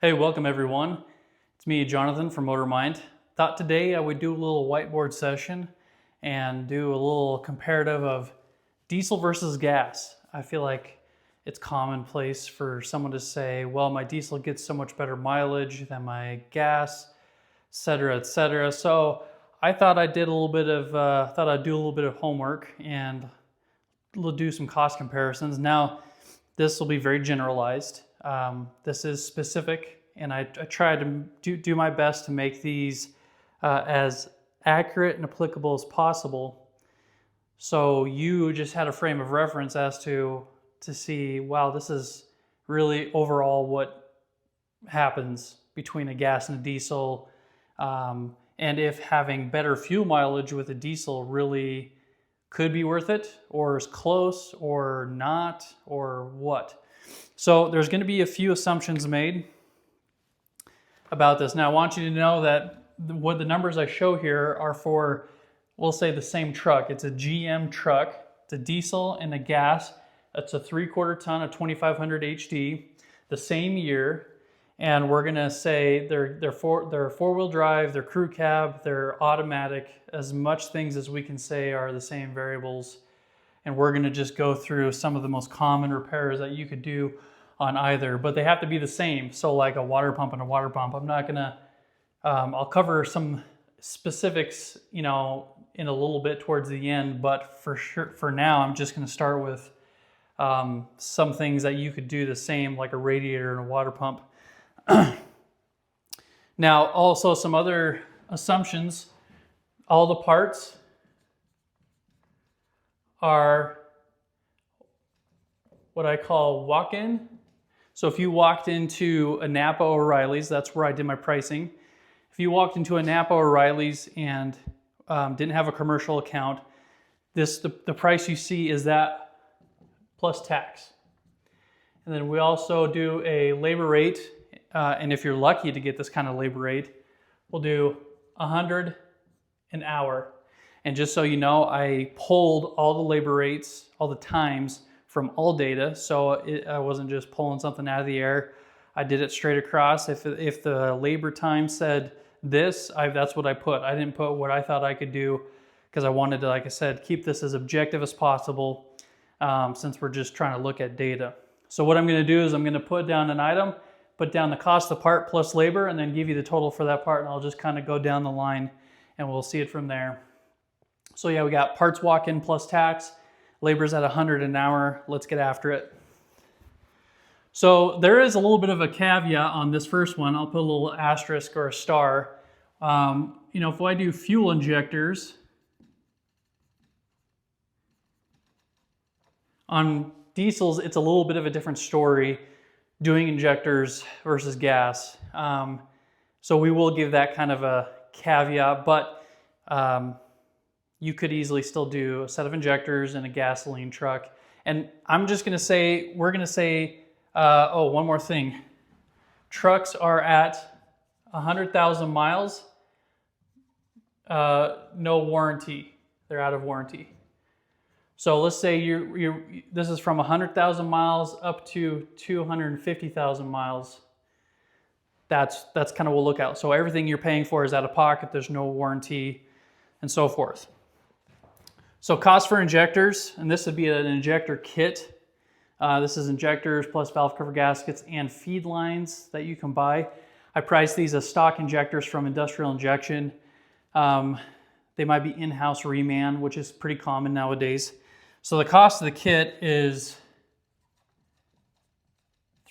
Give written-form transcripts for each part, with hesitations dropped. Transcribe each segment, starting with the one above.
Hey, welcome everyone. It's me, Jonathan from MotorMind. Thought today I would do a little whiteboard session and do a little comparative of diesel versus gas. I feel like it's commonplace for someone to say, well, my diesel gets so much better mileage than my gas, etc., etc. So I thought I'd do a little bit of homework and do some cost comparisons. Now, this will be very generalized. This is specific, and I try to do my best to make these as accurate and applicable as possible. So you just had a frame of reference as to see, wow, this is really overall what happens between a gas and a diesel, and if having better fuel mileage with a diesel really could be worth it, or is close, or not, or what. So there's going to be a few assumptions made about this. Now I want you to know that what the numbers I show here are for, we'll say, the same truck. It's a GM truck. It's a diesel and a gas. It's a 3/4 ton of 2500 HD, the same year. And we're gonna say they're four-wheel drive, they're crew cab, they're automatic, as much things as we can say are the same variables. And we're gonna just go through some of the most common repairs that you could do on either, but they have to be the same. So like a water pump and a water pump, I'm not gonna, I'll cover some specifics, in a little bit towards the end, but for now, I'm just gonna start with some things that you could do the same, like a radiator and a water pump. Now, also some other assumptions. All the parts are what I call walk-in. So if you walked into a Napa O'Reilly's, that's where I did my pricing. If you walked into a Napa O'Reilly's and didn't have a commercial account, the price you see is that plus tax. And then we also do a labor rate. And if you're lucky to get this kind of labor rate, we'll do 100 an hour. And just so you know, I pulled all the labor rates, all the times from all data. So I wasn't just pulling something out of the air. I did it straight across. If the labor time said this, that's what I put. I didn't put what I thought I could do because I wanted to, like I said, keep this as objective as possible since we're just trying to look at data. So what I'm going to do is I'm going to put down an item, put down the cost of the part plus labor, and then give you the total for that part, and I'll just kind of go down the line and we'll see it from there. So yeah, we got parts walk-in plus tax, labor's at 100 an hour. Let's get after it. So there is a little bit of a caveat on this first one. I'll put a little asterisk or a star. If I do fuel injectors on diesels, it's a little bit of a different story doing injectors versus gas. So we will give that kind of a caveat, but you could easily still do a set of injectors in a gasoline truck. And I'm just gonna say, we're gonna say, one more thing. Trucks are at 100,000 miles, no warranty. They're out of warranty. So let's say this is from 100,000 miles up to 250,000 miles. That's kind of what we'll look at. So everything you're paying for is out of pocket. There's no warranty and so forth. So cost for injectors, and this would be an injector kit. This is injectors plus valve cover gaskets and feed lines that you can buy. I price these as stock injectors from Industrial Injection. They might be in-house reman, which is pretty common nowadays. So the cost of the kit is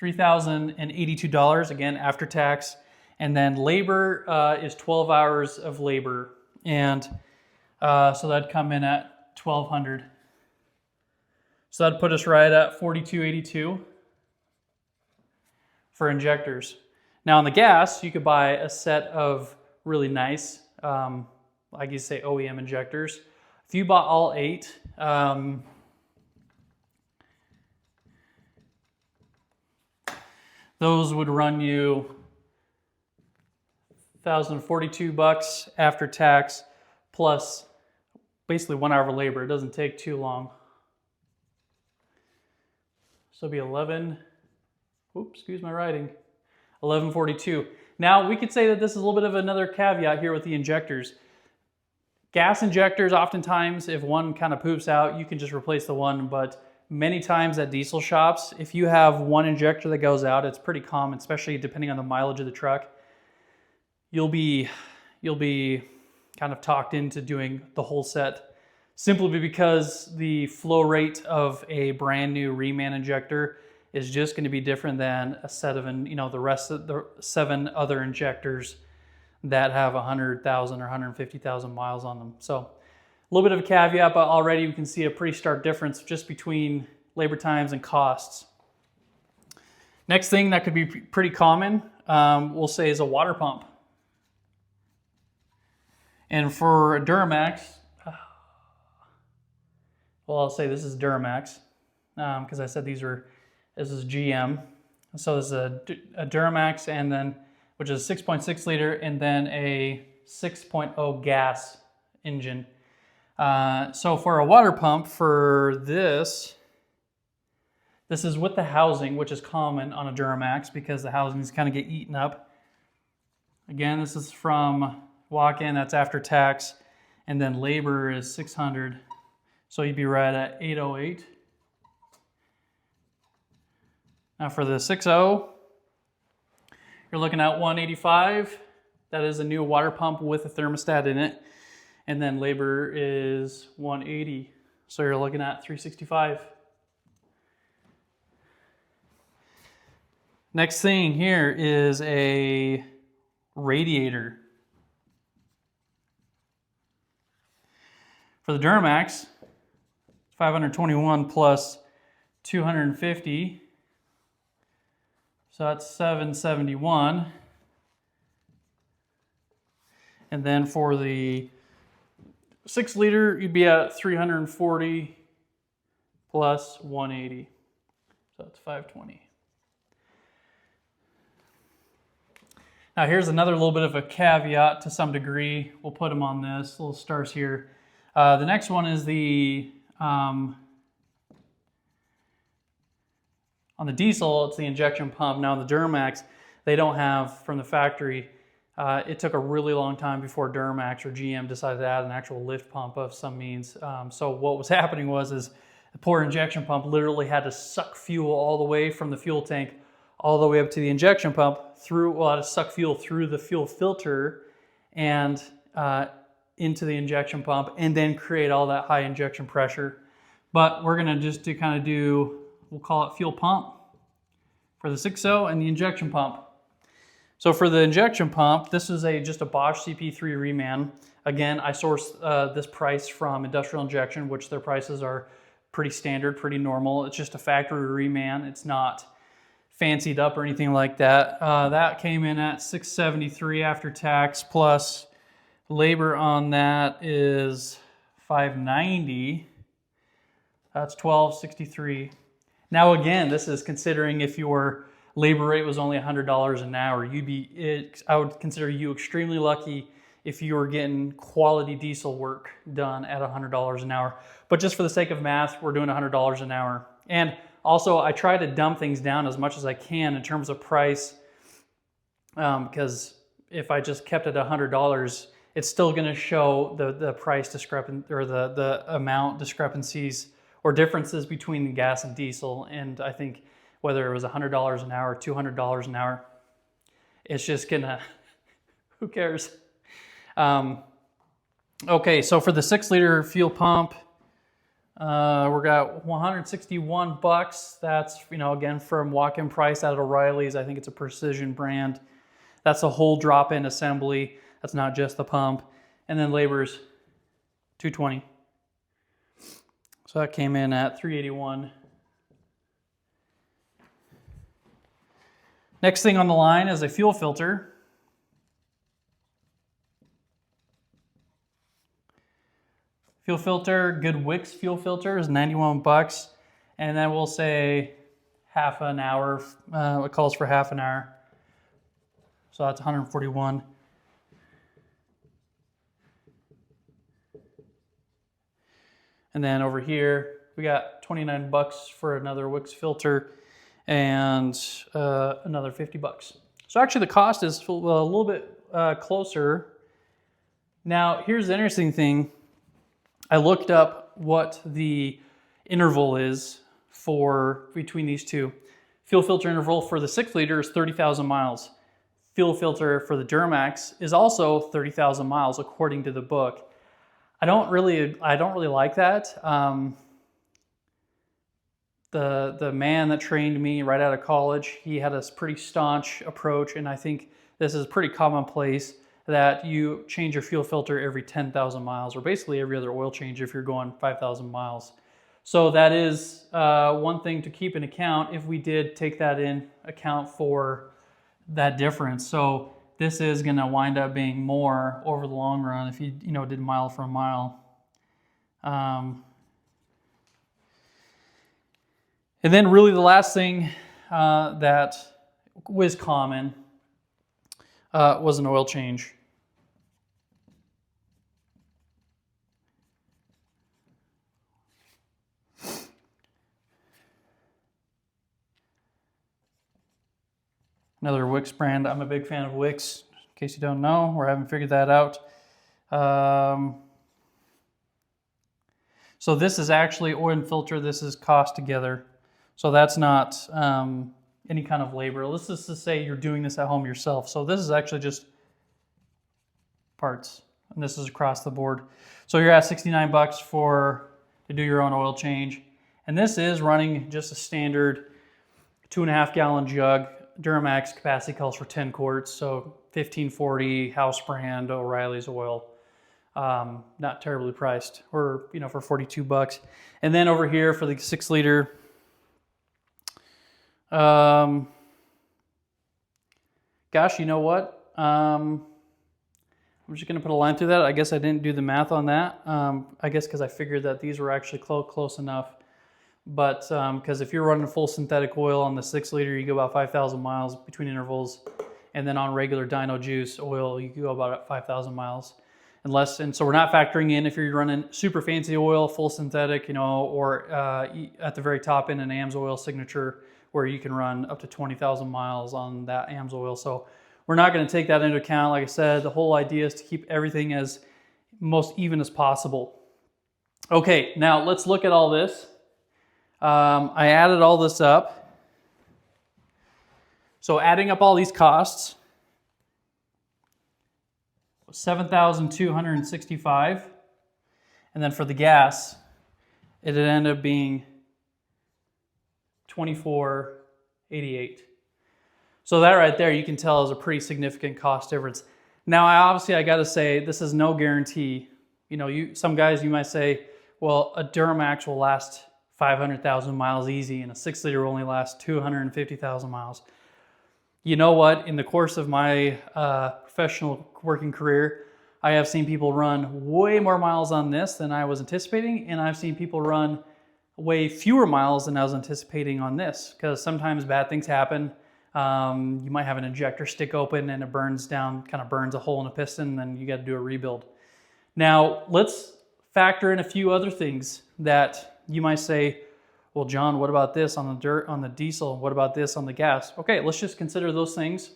$3,082, again, after tax. And then labor is 12 hours of labor. And so that'd come in at $1,200. So that'd put us right at $4,282 for injectors. Now on the gas, you could buy a set of really nice, like you say, OEM injectors. If you bought all 8, those would run you $1,042 after tax, plus basically 1 hour of labor. It doesn't take too long. So it'll be 11, oops, excuse my writing, 1142. Now we could say that this is a little bit of another caveat here with the injectors. Gas injectors, oftentimes, if one kind of poops out, you can just replace the one, but many times at diesel shops, if you have one injector that goes out, it's pretty common, especially depending on the mileage of the truck. You'll be kind of talked into doing the whole set, simply because the flow rate of a brand new reman injector is just going to be different than a set of, the rest of the 7 other injectors that have 100,000 or 150,000 miles on them. So a little bit of a caveat, but already you can see a pretty stark difference just between labor times and costs. Next thing that could be pretty common, we'll say, is a water pump. And for a Duramax, well, I'll say this is Duramax, because I said this is GM. So this is a Duramax, and then, which is a 6.6 liter, and then a 6.0 gas engine. So for a water pump, for this is with the housing, which is common on a Duramax because the housings kind of get eaten up. Again, this is from walk-in, that's after tax, and then labor is 600. So you'd be right at 808. Now for the 6.0, you're looking at 185. That is a new water pump with a thermostat in it. And then labor is 180. So you're looking at 365. Next thing here is a radiator. For the Duramax, 521 plus 250. So that's 771. And then for the 6 liter, you'd be at 340 plus 180. So that's 520. Now here's another little bit of a caveat to some degree. We'll put them on this, little stars here. The next one is the, on the diesel, it's the injection pump. Now the Duramax, they don't have from the factory. It took a really long time before Duramax or GM decided to add an actual lift pump of some means. So what was happening was the poor injection pump literally had to suck fuel all the way from the fuel tank all the way up to the injection pump had to suck fuel through the fuel filter and into the injection pump, and then create all that high injection pressure. But we're gonna just kind of do, we'll call it fuel pump for the 6.0 and the injection pump. So for the injection pump, this is just a Bosch CP3 reman. Again, I sourced this price from Industrial Injection, which their prices are pretty standard, pretty normal. It's just a factory reman. It's not fancied up or anything like that. That came in at 673 after tax, plus labor on that is 590. That's 1263. Now again, this is considering if your labor rate was only $100 an hour. I would consider you extremely lucky if you were getting quality diesel work done at $100 an hour. But just for the sake of math, we're doing $100 an hour. And also, I try to dumb things down as much as I can in terms of price, because if I just kept it at $100, it's still going to show the price discrepancy, or the amount discrepancies or differences between the gas and diesel. And I think whether it was $100 an hour, $200 an hour, it's just gonna, who cares? Okay, so for the 6 liter fuel pump, we're got 161 bucks. That's, again, from walk-in price out of O'Reilly's. I think it's a Precision brand. That's a whole drop-in assembly. That's not just the pump. And then labor's 220. So that came in at 381. Next thing on the line is a fuel filter. Fuel filter, good Wix fuel filter is 91 bucks. And then we'll say half an hour, it calls for half an hour. So that's 141. And then over here, we got 29 bucks for another Wix filter and another 50 bucks. So actually the cost is a little bit closer. Now, here's the interesting thing. I looked up what the interval is for between these two. Fuel filter interval for the 6 liter is 30,000 miles. Fuel filter for the Duramax is also 30,000 miles according to the book. I don't really like that. The man that trained me right out of college, he had a pretty staunch approach, and I think this is pretty commonplace that you change your fuel filter every 10,000 miles, or basically every other oil change if you're going 5,000 miles. So that is one thing to keep in account if we did take that in account for that difference. So this is going to wind up being more over the long run if you did mile for mile. And then really the last thing that was common was an oil change. Another Wix brand. I'm a big fan of Wix, in case you don't know or haven't figured that out. So this is actually oil and filter. This is cost together. So that's not any kind of labor. Let's just say you're doing this at home yourself. So this is actually just parts, and this is across the board. So you're at 69 bucks to do your own oil change. And this is running just a standard 2.5 gallon jug. Duramax capacity calls for 10 quarts, so 1540 house brand O'Reilly's oil. Not terribly priced, or for 42 bucks. And then over here for the 6 liter, gosh, you know what? I'm just going to put a line through that. I guess I didn't do the math on that. I guess because I figured that these were actually close enough. But because if you're running full synthetic oil on the 6 liter, you go about 5,000 miles between intervals. And then on regular dyno juice oil, you go about 5,000 miles. And so we're not factoring in if you're running super fancy oil, full synthetic, or at the very top end an AMS oil signature where you can run up to 20,000 miles on that AMS oil. So we're not going to take that into account. Like I said, the whole idea is to keep everything as most even as possible. Okay, now let's look at all this. I added all this up. So adding up all these costs, $7,265, and then for the gas, it ended up being $24.88. So that right there, you can tell is a pretty significant cost difference. Now, I got to say, this is no guarantee. Some guys you might say, well, a Duramax will last 500,000 miles easy, and a 6 liter will only last 250,000 miles. You know what? In the course of my professional working career, I have seen people run way more miles on this than I was anticipating, and I've seen people run way fewer miles than I was anticipating on this, because sometimes bad things happen. You might have an injector stick open and it burns down, kind of burns a hole in a piston, and then you got to do a rebuild. Now, let's factor in a few other things that you might say, well, John, what about this on the diesel? What about this on the gas? Okay, let's just consider those things.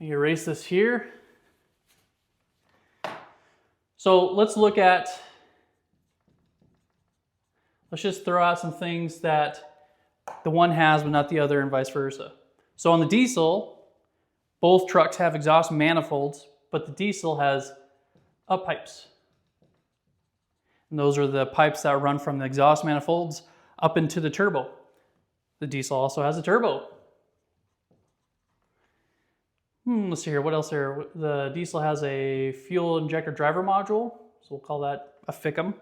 Let me erase this here. So let's just throw out some things that the one has but not the other, and vice versa. So on the diesel, both trucks have exhaust manifolds, but the diesel has up pipes. And those are the pipes that run from the exhaust manifolds up into the turbo. The diesel also has a turbo. Let's see here, what else there? The diesel has a fuel injector driver module, so we'll call that a FICM,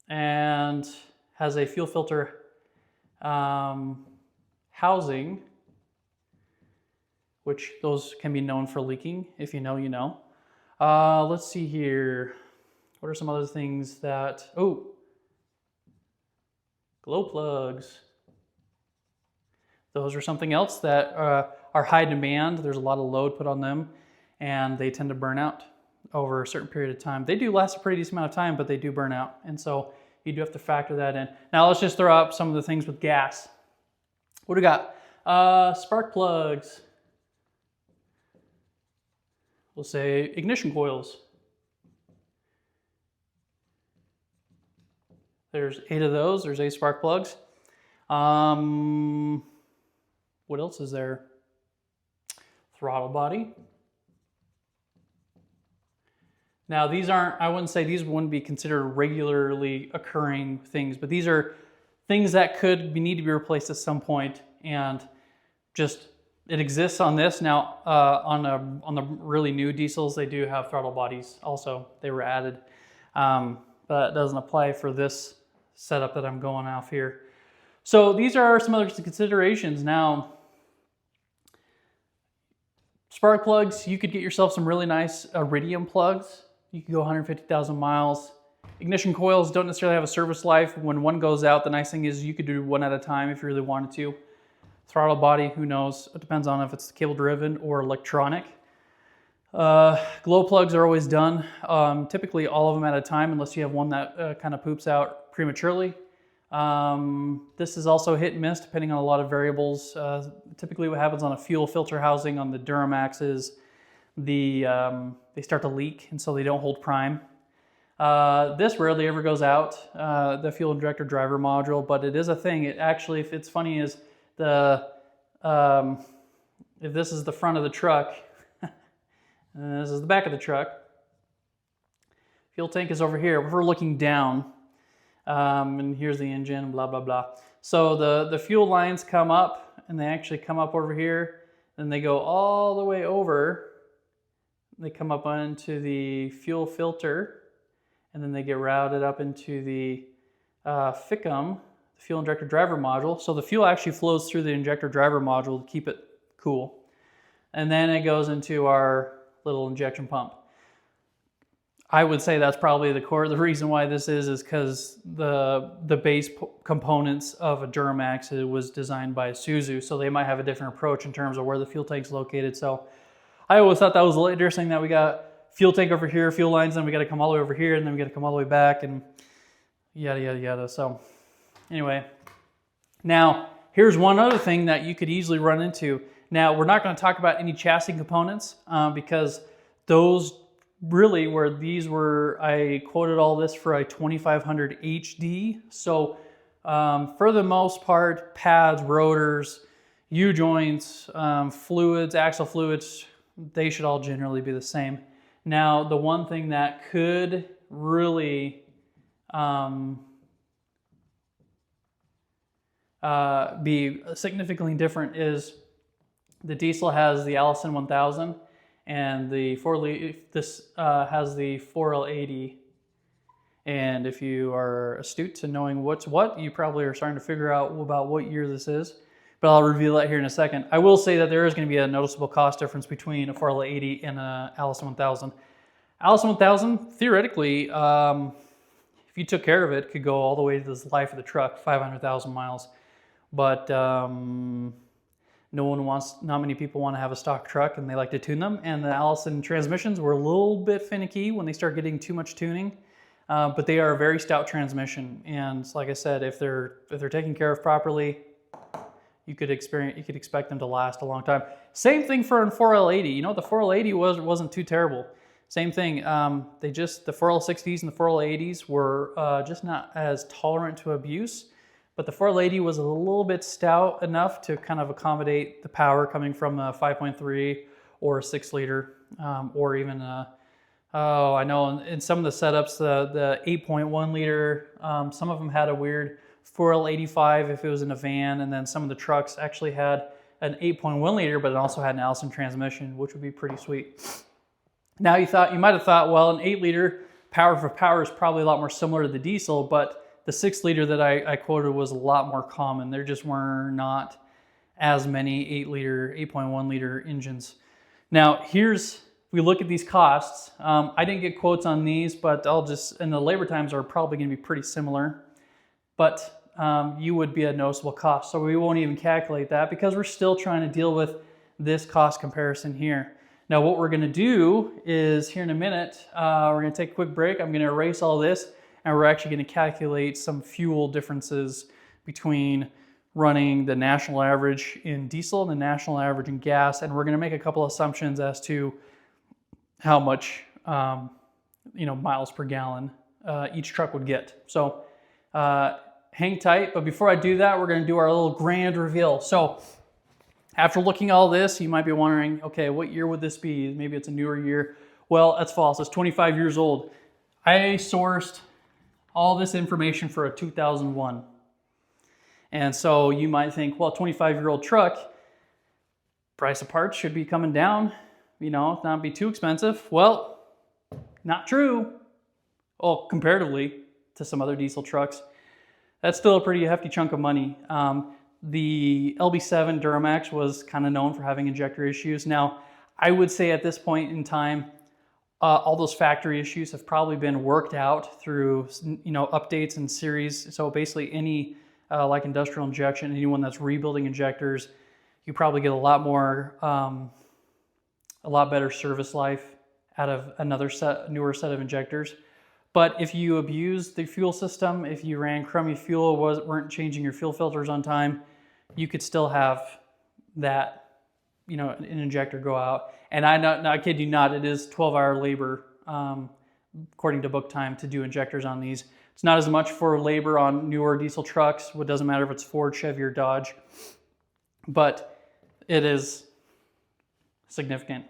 and has a fuel filter housing, which those can be known for leaking. If you know, you know. Let's see here. What are some other things that, glow plugs. Those are something else that are high demand. There's a lot of load put on them, and they tend to burn out over a certain period of time. They do last a pretty decent amount of time, but they do burn out. And so you do have to factor that in. Now let's just throw up some of the things with gas. What do we got? Spark plugs. We'll say ignition coils. There's 8 of those. There's 8 spark plugs. What else is there? Throttle body. Now these aren't, I wouldn't say these wouldn't be considered regularly occurring things, but these are things that need to be replaced at some point, and just it exists on this. Now on the really new diesels, they do have throttle bodies also. They were added, but it doesn't apply for this setup that I'm going off here. So these are some other considerations. Now, spark plugs, you could get yourself some really nice iridium plugs. You could go 150,000 miles. Ignition coils don't necessarily have a service life. When one goes out, the nice thing is you could do one at a time if you really wanted to. Throttle body, who knows? It depends on if it's cable driven or electronic. Glow plugs are always done, typically all of them at a time, unless you have one that kind of poops out prematurely. This is also hit and miss depending on a lot of variables. Typically what happens on a fuel filter housing on the Duramax is they start to leak, and so they don't hold prime. This rarely ever goes out, the fuel injector driver module, but it is a thing. It actually, if it's funny, is if this is the front of the truck, and this is the back of the truck, fuel tank is over here. If we're looking down, and here's the engine, blah, blah, blah. So the fuel lines come up, and they actually come up over here, and they go all the way over. They come up onto the fuel filter, and then they get routed up into the FICM, the fuel injector driver module. So the fuel actually flows through the injector driver module to keep it cool. And then it goes into our little injection pump. I would say that's probably the reason why this is because the base components of a Duramax, it was designed by Isuzu, so they might have a different approach in terms of where the fuel tank's located. So I always thought that was a little interesting that we got fuel tank over here, fuel lines, then we got to come all the way over here, and then we got to come all the way back, and yada, yada, yada. So anyway, now here's one other thing that you could easily run into. Now, we're not going to talk about any chassis components because those really where these were, I quoted all this for a 2500 HD. So for the most part, pads, rotors, U-joints, fluids, axle fluids, they should all generally be the same. Now, the one thing that could really be significantly different is the diesel has the Allison 1000, and the this has the 4L80. And if you are astute to knowing what's what, you probably are starting to figure out about what year this is. But I'll reveal that here in a second. I will say that there is going to be a noticeable cost difference between a 4L80 and a Allison 1000. Allison 1000, theoretically, if you took care of it, could go all the way to the life of the truck, 500,000 miles. But not many people want to have a stock truck, and they like to tune them. And the Allison transmissions were a little bit finicky when they start getting too much tuning, but they are a very stout transmission. And like I said, if they're taken care of properly, you could expect them to last a long time. Same thing for a 4L80. You know, the 4L80 wasn't too terrible. Same thing. The 4L60s and the 4L80s were just not as tolerant to abuse. But the 4L80 was a little bit stout enough to kind of accommodate the power coming from a 5.3 or a 6 liter, or even I know in some of the setups, the 8.1 liter, some of them had a weird 4L85 if it was in a van, and then some of the trucks actually had an 8.1 liter, but it also had an Allison transmission, which would be pretty sweet. Now you might have thought, well, an 8 liter power for power is probably a lot more similar to the diesel, but the 6 liter that I quoted was a lot more common. There just were not as many 8.1 liter engines. Now we look at these costs. I didn't get quotes on these, but and the labor times are probably going to be pretty similar, but you would be a noticeable cost. So we won't even calculate that because we're still trying to deal with this cost comparison here. Now what we're going to do is here in a minute, we're going to take a quick break. I'm going to erase all this, and we're actually going to calculate some fuel differences between running the national average in diesel and the national average in gas, and we're going to make a couple assumptions as to how much miles per gallon each truck would get. So hang tight, but before I do that, we're going to do our little grand reveal. So after looking at all this, you might be wondering, okay, what year would this be? Maybe it's a newer year. Well, that's false. It's 25 years old. I sourced all this information for a 2001. And so you might think, well, 25-year-old truck, price of parts should be coming down, not be too expensive. Well, not true. Well, comparatively to some other diesel trucks, that's still a pretty hefty chunk of money. The LB7 Duramax was kind of known for having injector issues. Now, I would say at this point in time, all those factory issues have probably been worked out through, updates and series. So basically any like industrial injection, anyone that's rebuilding injectors, you probably get a lot better service life out of another newer set of injectors. But if you abuse the fuel system, if you ran crummy fuel, weren't changing your fuel filters on time, you could still have that, an injector go out. And I kid you not, it is 12-hour labor, according to book time, to do injectors on these. It's not as much for labor on newer diesel trucks. It doesn't matter if it's Ford, Chevy, or Dodge, but it is significant.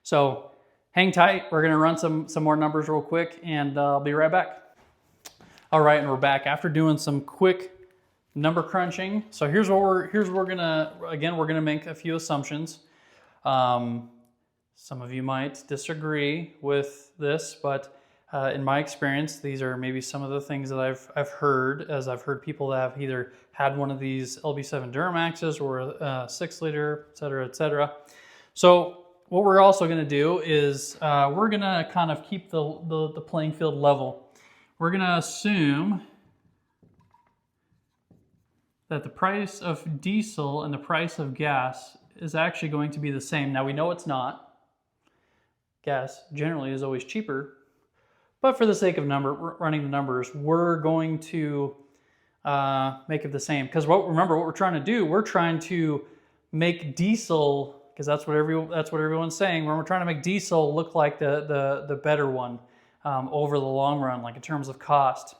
So hang tight. We're going to run some more numbers real quick, and I'll be right back. All right, and we're back after doing some quick number crunching. So here's what we're gonna make a few assumptions. Some of you might disagree with this, but in my experience, these are maybe some of the things that I've heard, as I've heard people that have either had one of these LB7 Duramaxes or a 6-liter, et cetera, et cetera. So what we're also going to do is we're going to kind of keep the playing field level. We're going to assume that the price of diesel and the price of gas is actually going to be the same. Now, we know it's not. Gas generally is always cheaper. But for the sake of running the numbers, we're going to make it the same. Because remember what we're trying to do, we're trying to make diesel, because that's what everyone's saying, when we're trying to make diesel look like the better one over the long run, like in terms of cost.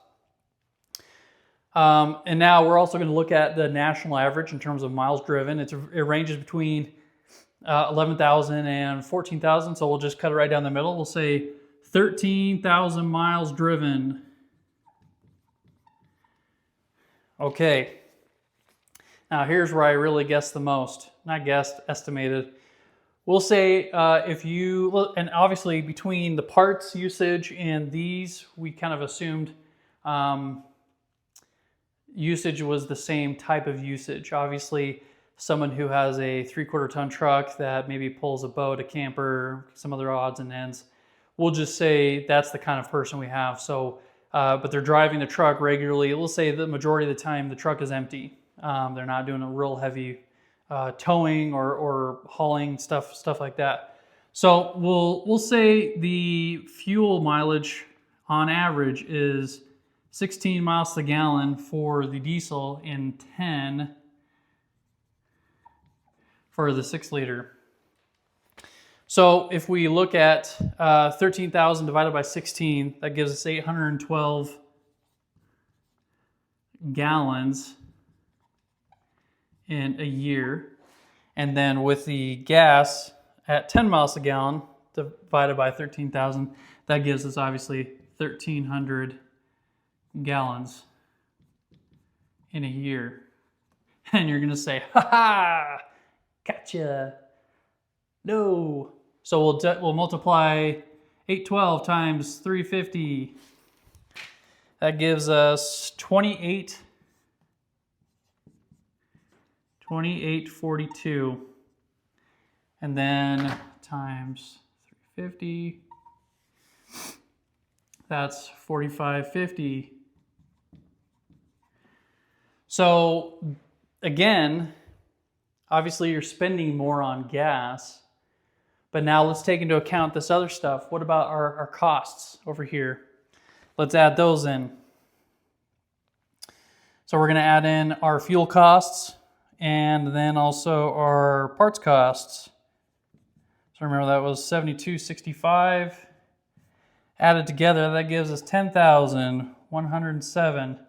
And now we're also going to look at the national average in terms of miles driven. It ranges between 11,000 and 14,000, so we'll just cut it right down the middle. We'll say 13,000 miles driven. Okay. Now here's where I really guessed the most. Not guessed, estimated. We'll say and obviously between the parts usage and these, we kind of assumed usage was the same type of usage. Obviously, someone who has a 3/4 ton truck that maybe pulls a boat, a camper, some other odds and ends, we'll just say that's the kind of person we have. So, but they're driving the truck regularly. We'll say the majority of the time the truck is empty. They're not doing a real heavy towing or hauling stuff like that. So we'll say the fuel mileage on average is 16 miles to the gallon for the diesel and 10 for the 6-liter. So if we look at 13,000 divided by 16, that gives us 812 gallons in a year. And then with the gas at 10 miles a gallon divided by 13,000, that gives us obviously 1,300 gallons in a year. And you're going to say, ha ha, gotcha. No. So we'll multiply 812 times 350. That gives us 2842. And then times 350. That's 4550. So again, obviously you're spending more on gas, but now let's take into account this other stuff. What about our costs over here? Let's add those in. So we're going to add in our fuel costs and then also our parts costs. So remember that was $72.65. Added together, that gives us $10,107.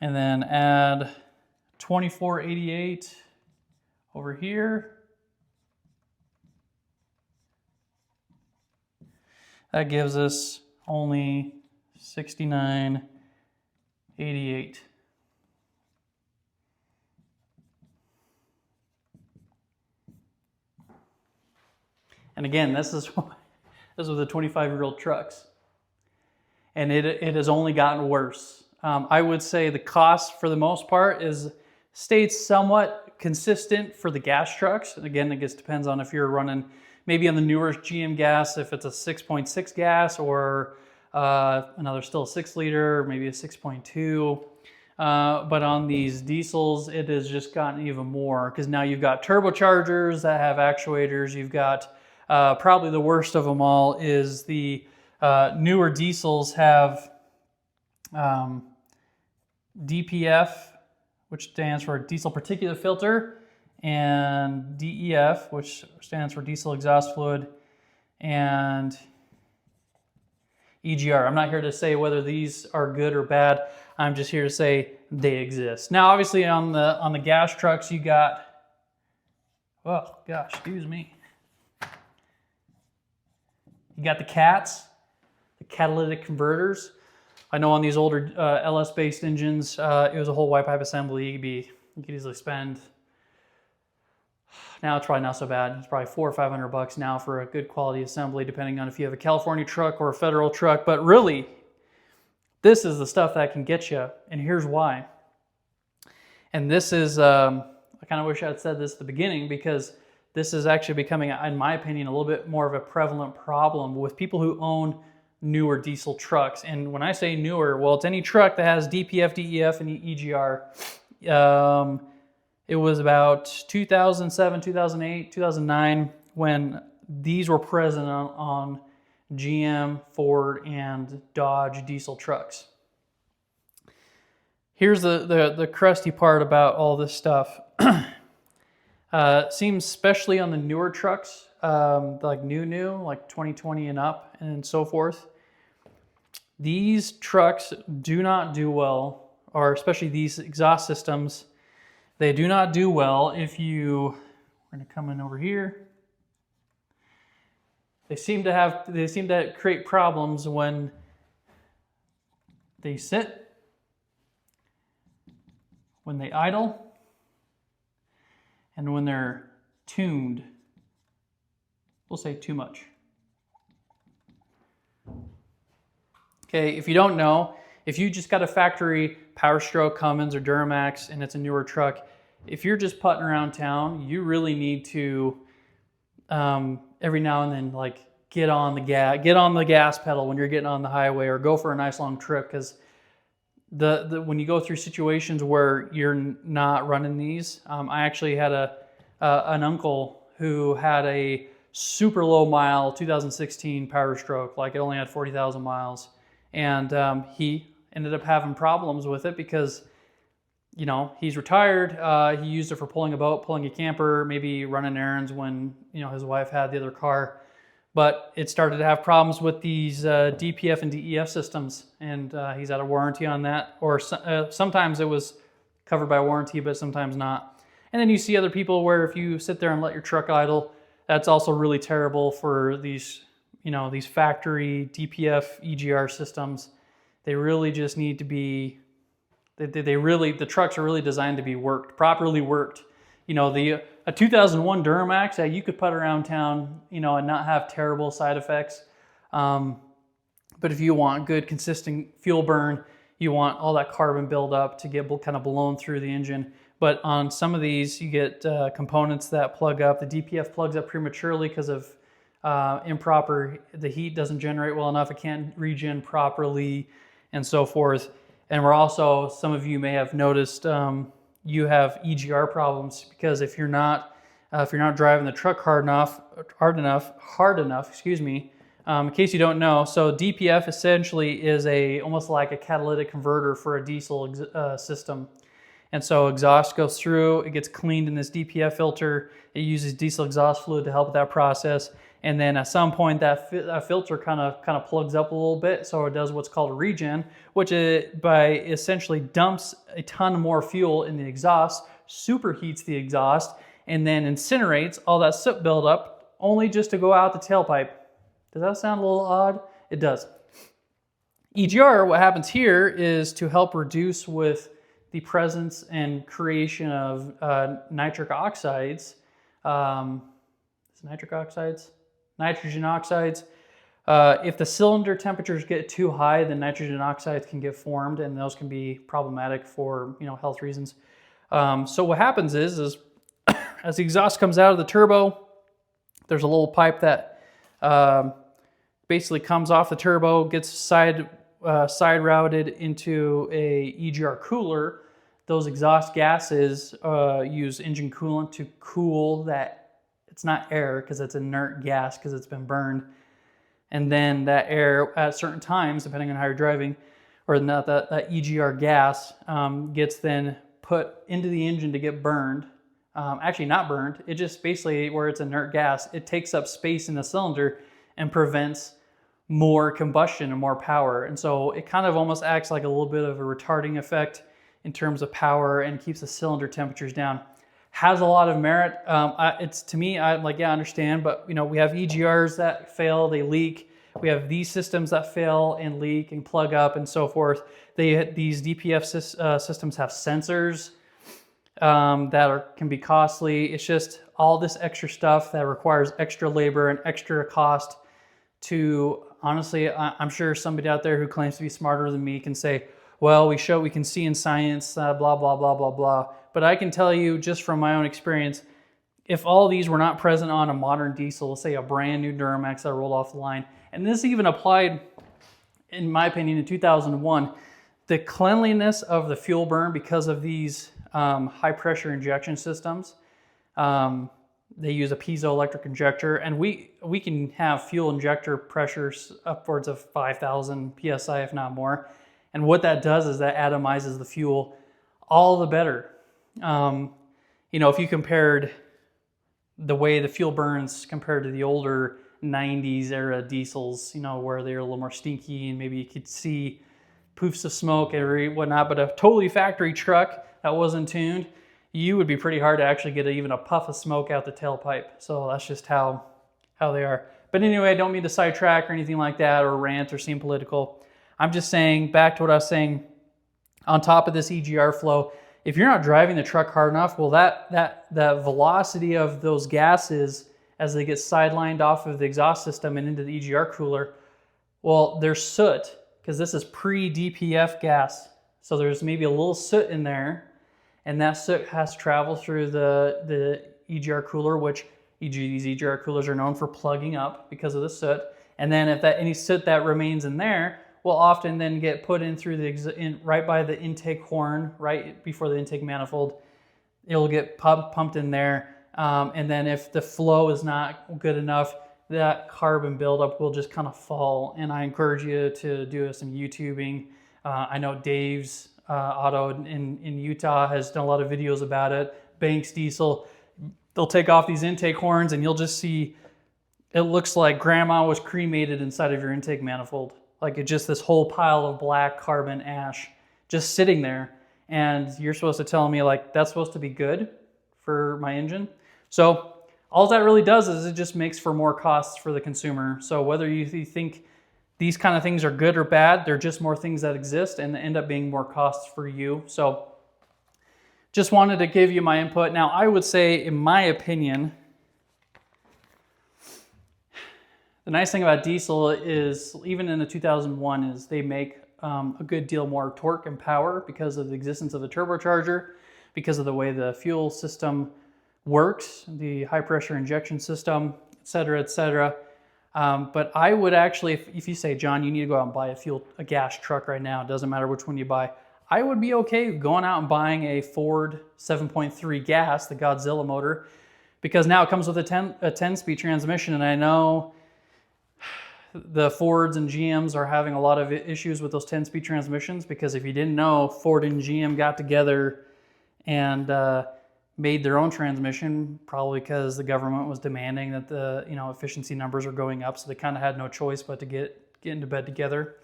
And then add $24.88 over here. That gives us only $69.88. And again, this is with the 25-year-old trucks. And it has only gotten worse. I would say the cost for the most part stayed somewhat consistent for the gas trucks. And again, it just depends on if you're running maybe on the newer GM gas, if it's a 6.6 gas or another still 6 liter, maybe a 6.2. But on these diesels, it has just gotten even more because now you've got turbochargers that have actuators. You've got probably the worst of them all is the newer diesels have DPF, which stands for diesel particulate filter, and DEF, which stands for diesel exhaust fluid, and EGR. I'm not here to say whether these are good or bad. I'm just here to say they exist. Now, obviously, on the gas trucks, you got, oh gosh, excuse me. You got the CATs, the catalytic converters. I know on these older LS-based engines, it was a whole white pipe assembly. You could easily spend. Now it's probably not so bad. It's probably $400 or $500 now for a good quality assembly, depending on if you have a California truck or a federal truck. But really, this is the stuff that can get you, and here's why. And this is, I kind of wish I had said this at the beginning, because this is actually becoming, in my opinion, a little bit more of a prevalent problem with people who own newer diesel trucks. And when I say newer, well, it's any truck that has DPF, DEF, and EGR. It was about 2007, 2008, 2009 when these were present on GM, Ford, and Dodge diesel trucks. Here's the crusty part about all this stuff. Seems especially on the newer trucks, like new, like 2020 and up and so forth. These trucks do not do well, or especially these exhaust systems, they do not do well if we're gonna come in over here. They seem to create problems when they sit, when they idle, and when they're tuned. We'll say too much. Okay, if you don't know, if you just got a factory Power Stroke, Cummins, or Duramax, and it's a newer truck, if you're just putting around town, you really need to every now and then get on the gas pedal when you're getting on the highway, or go for a nice long trip, because when you go through situations where you're not running these, I actually had an uncle who had a super low mile 2016 Power Stroke, like it only had 40,000 miles, and he ended up having problems with it because, you know, he's retired. He used it for pulling a boat, pulling a camper, maybe running errands when, you know, his wife had the other car. But it started to have problems with these DPF and DEF systems, and he's out of warranty on that. Or sometimes it was covered by warranty, but sometimes not. And then you see other people where if you sit there and let your truck idle, that's also really terrible for these, you know, these factory DPF EGR systems. They really just need to be, the trucks are really designed to be properly worked. You know, a 2001 Duramax that you could put around town, you know, and not have terrible side effects. But if you want good, consistent fuel burn, you want all that carbon buildup to get kind of blown through the engine. But on some of these, you get components that plug up. The DPF plugs up prematurely because of the heat doesn't generate well enough. It can't regen properly and so forth. And we're also, some of you may have noticed, you have EGR problems because if you're not driving the truck hard enough, excuse me, In case you don't know, so DPF essentially is almost like a catalytic converter for a diesel system. And so exhaust goes through, it gets cleaned in this DPF filter. It uses diesel exhaust fluid to help with that process. And then at some point that filter kind of plugs up a little bit, so it does what's called a regen, which it by essentially dumps a ton more fuel in the exhaust, superheats the exhaust, and then incinerates all that soot buildup only just to go out the tailpipe. Does that sound a little odd? It does. EGR, what happens here is to help reduce with the presence and creation of nitric oxides. Nitric oxides? Nitrogen oxides. If the cylinder temperatures get too high, then nitrogen oxides can get formed, and those can be problematic for health reasons. So what happens is as the exhaust comes out of the turbo, there's a little pipe that basically comes off the turbo, gets side routed into a EGR cooler. Those exhaust gases use engine coolant to cool that. It's not air because it's inert gas because it's been burned. And then that air at certain times, depending on how you're driving, or not, that EGR gas gets then put into the engine to get burned. Actually not burned, it just basically, where it's inert gas, it takes up space in the cylinder and prevents more combustion and more power. And so it kind of almost acts like a little bit of a retarding effect in terms of power and keeps the cylinder temperatures down. Has a lot of merit. It's, to me, I understand, but we have EGRs that fail, they leak. We have these systems that fail and leak and plug up and so forth. These DPF systems have sensors that can be costly. It's just all this extra stuff that requires extra labor and extra cost to, honestly, I'm sure somebody out there who claims to be smarter than me can say, well, we can see in science, blah, blah, blah, blah, blah. But I can tell you just from my own experience, if all these were not present on a modern diesel, say a brand new Duramax that rolled off the line, and this even applied, in my opinion, in 2001, the cleanliness of the fuel burn because of these high pressure injection systems, they use a piezoelectric injector, and we can have fuel injector pressures upwards of 5,000 PSI, if not more. And what that does is that atomizes the fuel all the better. If you compared the way the fuel burns compared to the older 90s era diesels, where they're a little more stinky and maybe you could see poofs of smoke and whatnot, but a totally factory truck that wasn't tuned, you would be pretty hard to actually get even a puff of smoke out the tailpipe. So that's just how they are. But anyway, I don't mean to sidetrack or anything like that or rant or seem political. I'm just saying, back to what I was saying, on top of this EGR flow, if you're not driving the truck hard enough, well, that velocity of those gases as they get sidelined off of the exhaust system and into the EGR cooler, well, there's soot, because this is pre-DPF gas. So there's maybe a little soot in there, and that soot has to travel through the EGR cooler, which these EGR coolers are known for plugging up because of the soot. And then if any soot that remains in there will often then get put in through right by the intake horn, right before the intake manifold. It'll get pumped in there. And then if the flow is not good enough, that carbon buildup will just kind of fall. And I encourage you to do some YouTubing. I know Dave's Auto in Utah has done a lot of videos about it. Banks Diesel, they'll take off these intake horns and you'll just see, it looks like grandma was cremated inside of your intake manifold. Like it's just this whole pile of black carbon ash just sitting there. And you're supposed to tell me like, that's supposed to be good for my engine. So all that really does is it just makes for more costs for the consumer. So whether you think these kind of things are good or bad, they're just more things that exist and end up being more costs for you. So just wanted to give you my input. Now I would say, in my opinion, the nice thing about diesel is, even in the 2001, is they make a good deal more torque and power because of the existence of the turbocharger, because of the way the fuel system works, the high pressure injection system, et cetera, et cetera. But I would actually, if you say, John, you need to go out and buy a gas truck right now, it doesn't matter which one you buy, I would be okay going out and buying a Ford 7.3 gas, the Godzilla motor, because now it comes with a 10-speed transmission. And I know the Fords and GMs are having a lot of issues with those 10-speed transmissions, because if you didn't know, Ford and GM got together and made their own transmission, probably because the government was demanding that the efficiency numbers are going up, so they kind of had no choice but to get into bed together.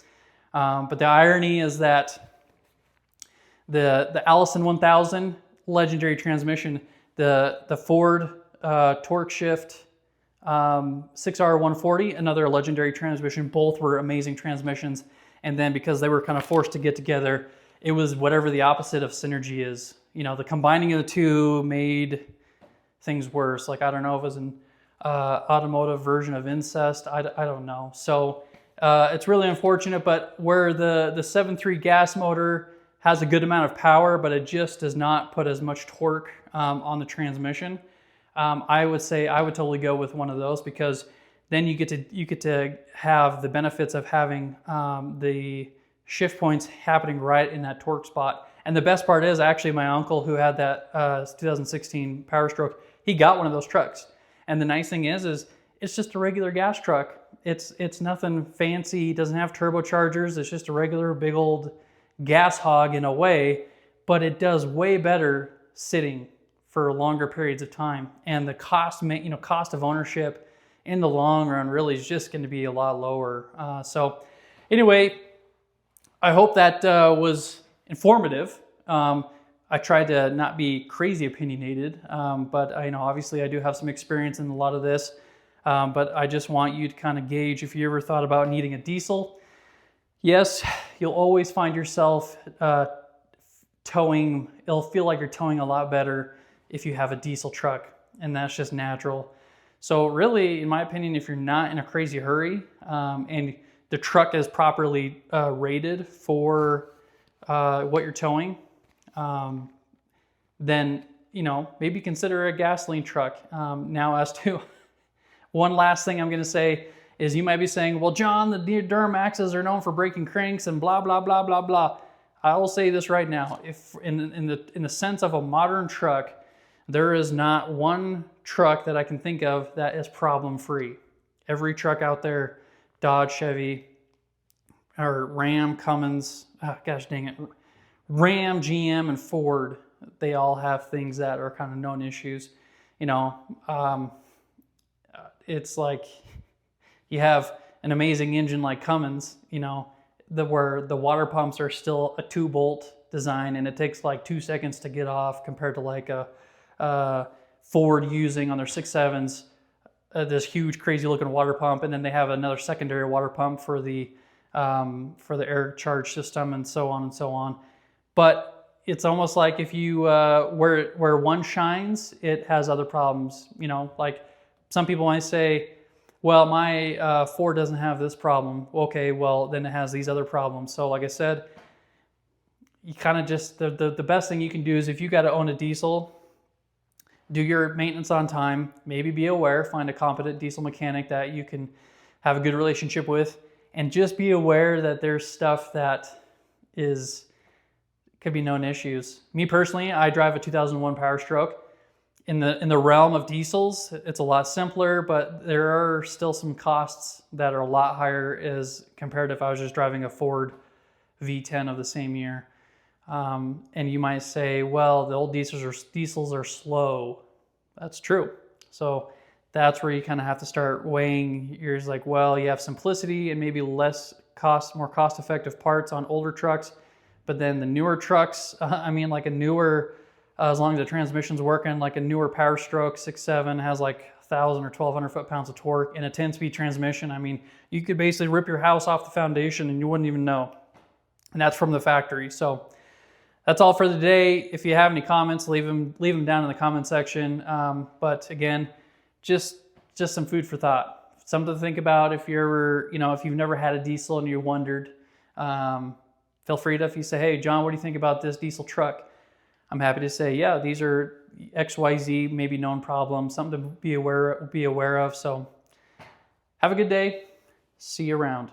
But the irony is that the Allison 1000 legendary transmission, the Ford torque shift 6R140, another legendary transmission. Both were amazing transmissions. And then because they were kind of forced to get together, it was whatever the opposite of synergy is. The combining of the two made things worse. Like, I don't know if it was an automotive version of incest. I don't know. So it's really unfortunate, but where the 7.3 gas motor has a good amount of power, but it just does not put as much torque on the transmission. I would say I would totally go with one of those, because then you get to have the benefits of having the shift points happening right in that torque spot. And the best part is, actually, my uncle who had that 2016 Power Stroke, he got one of those trucks. And the nice thing is it's just a regular gas truck. It's nothing fancy. It doesn't have turbochargers. It's just a regular big old gas hog in a way, but it does way better sitting for longer periods of time. And the cost of ownership in the long run really is just going to be a lot lower. So anyway, I hope that was informative. I tried to not be crazy opinionated, but obviously I do have some experience in a lot of this. But I just want you to kind of gauge if you ever thought about needing a diesel. Yes, you'll always find yourself towing. It'll feel like you're towing a lot better if you have a diesel truck, and that's just natural. So really, in my opinion, if you're not in a crazy hurry and the truck is properly rated for what you're towing, then maybe consider a gasoline truck. Now, as to one last thing I'm going to say is, you might be saying, well, John, the Duramaxes are known for breaking cranks and blah blah blah blah blah. I will say this right now: if in the sense of a modern truck, there is not one truck that I can think of that is problem-free. Every truck out there, Dodge, Chevy, or Ram, Cummins, gosh dang it, Ram, GM, and Ford, they all have things that are kind of known issues. It's like you have an amazing engine like Cummins, where the water pumps are still a 2-bolt design, and it takes like 2 seconds to get off, compared to like a Ford using on their 6.7s this huge crazy looking water pump, and then they have another secondary water pump for the air charge system, and so on and so on. But it's almost like if you where one shines, it has other problems. Like some people might say, well, my Ford doesn't have this problem. Okay, well, then it has these other problems. So like I said, you kind of just, the best thing you can do is, if you got to own a diesel, do your maintenance on time. Maybe be aware, find a competent diesel mechanic that you can have a good relationship with, and just be aware that there's stuff that could be known issues. Me personally, I drive a 2001 Power Stroke. In the realm of diesels, it's a lot simpler, but there are still some costs that are a lot higher as compared to if I was just driving a Ford V10 of the same year. And you might say, well, the old diesels are slow. That's true. So that's where you kind of have to start weighing yours. Like, well, you have simplicity and maybe more cost-effective parts on older trucks, but then the newer trucks, like a newer, as long as the transmission's working, like a newer Power Stroke 6.7 has like 1,000 or 1,200 foot-pounds of torque in a 10-speed transmission. You could basically rip your house off the foundation and you wouldn't even know. And that's from the factory. So that's all for the day. If you have any comments, leave them down in the comment section. But again, just some food for thought, something to think about. If you're if you've never had a diesel and you wondered, feel free to, if you say, hey, John, what do you think about this diesel truck? I'm happy to say, yeah, these are XYZ, maybe known problems, something to be aware of. So have a good day. See you around.